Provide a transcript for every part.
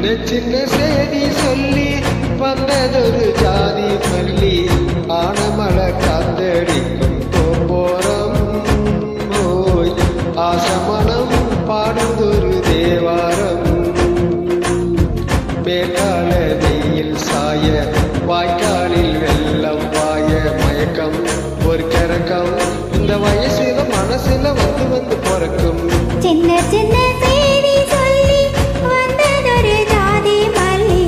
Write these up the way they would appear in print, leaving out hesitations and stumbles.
சின்ன செய்தி சொல்லி வந்ததொரு ஜாதி மல்லி ஆனமலை காத்தடிக்கும் தோப்போரம் ஓய் ஆசமனம் பாடுதொரு தேவாரம் மேற்கால வெயில் சாய வாய்க்காலில் வெள்ளம் வாய மயக்கம் ஒரு கிறக்கம் இந்த வயசுல மனசுல வந்து வந்து பிறக்கும் சின்ன சின்ன செய்தி சொல்லி வந்ததொரு ஜாதி மல்லி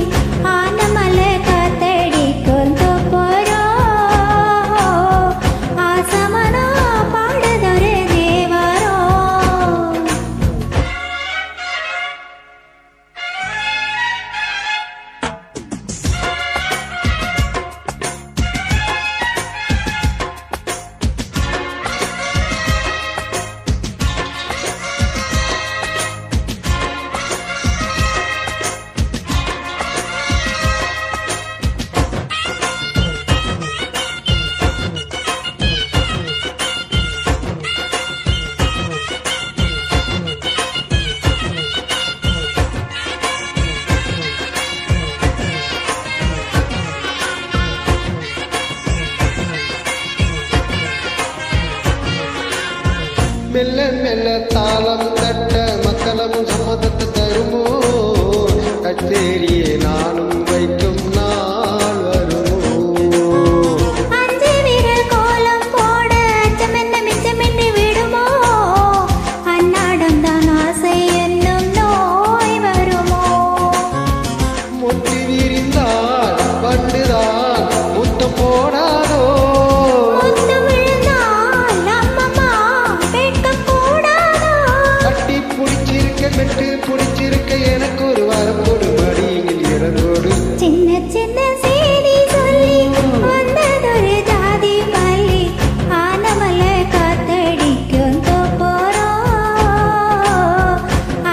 ஆனமலை காத்தடிக்கும் தோப்போரம் ஆசமனம் பாடுதொரு தேவாரம். மெல்ல மெல்ல தாளம் தட்ட மக்களும் சம்மதத்தை தருமோ கச்சேரியே நானும் வைக்கும் நாள் வருமோ அஞ்சு விரல் கோலம் போட அச்சமென்ன மிச்சமின்றி விடுமோ அன்னாடம் தான் ஆசை என்னும் நோய் வருமோ முட்டி விரிந்தால் பண்டுதான் முத்தம் போடாதோ முத்து விழுந்தால் அம்மம்மா வெட்கம் கூடாதோ கட்டி பிடிச்சிருக்க மெட்டு பிடிச்சிருக்க எனக்கு ஒரு வாரம் கொடு மடியில் இறந்தோடு சின்ன சின்ன செய்தி சொல்லி வந்ததொரு ஜாதி மல்லி ஆனமலை காத்தடிக்கும் தோப்போரம்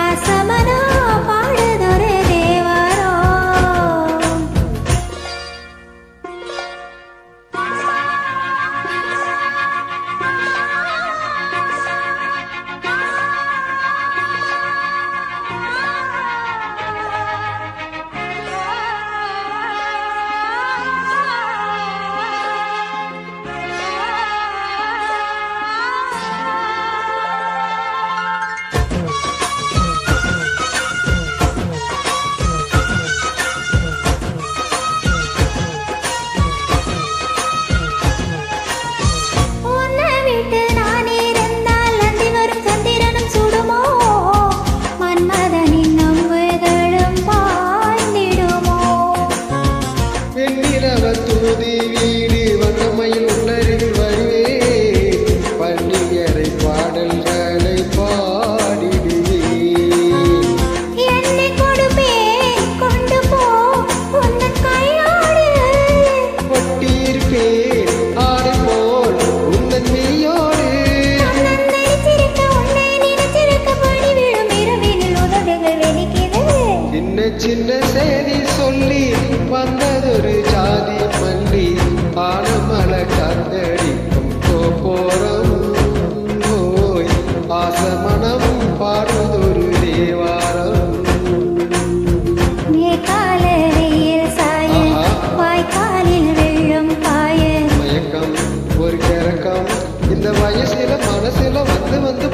ஆசமனம் பாடுதொரு தேவாரம். உன்னை விட்டு நான் இருந்தால் அந்தி வரும் சந்திரனும் சுடுமோ மன்மதனின் நம்புகளும் பாய்ந்திடுமோ வெண்ணிலவ தூதி வீடு வண்ணமையில் உணரில் வருவே பள்ளியறை பாடல்களை பாடிடுவே என்னை கொடுப்பேன் கொண்டு போ உந்தன் கையோடு ஒட்டியிருப்பேன் ஆடை போல் உந்தன் மெய்யோடு கண்ணன் நினைச்சிருக்க உன்னை நினைச்சிருக்க படி விழும் இரவினில் உதடுகள் வெடிக்குது சின்ன சின்ன செய்தி சொல்லி வந்ததொரு ஜாதி மல்லி ஆனமலை காத்தடிக்கும் தோப்போரம் ஓய் ஆசமனம் பாடுதொரு தேவாரம் மேற்கால வெயில் சாய ஆஹா. வாய்க்காலில் வெள்ளம் பாய மயக்கம் ஒரு கிறக்கம் இந்த வயசுல மனசுல வந்து வந்து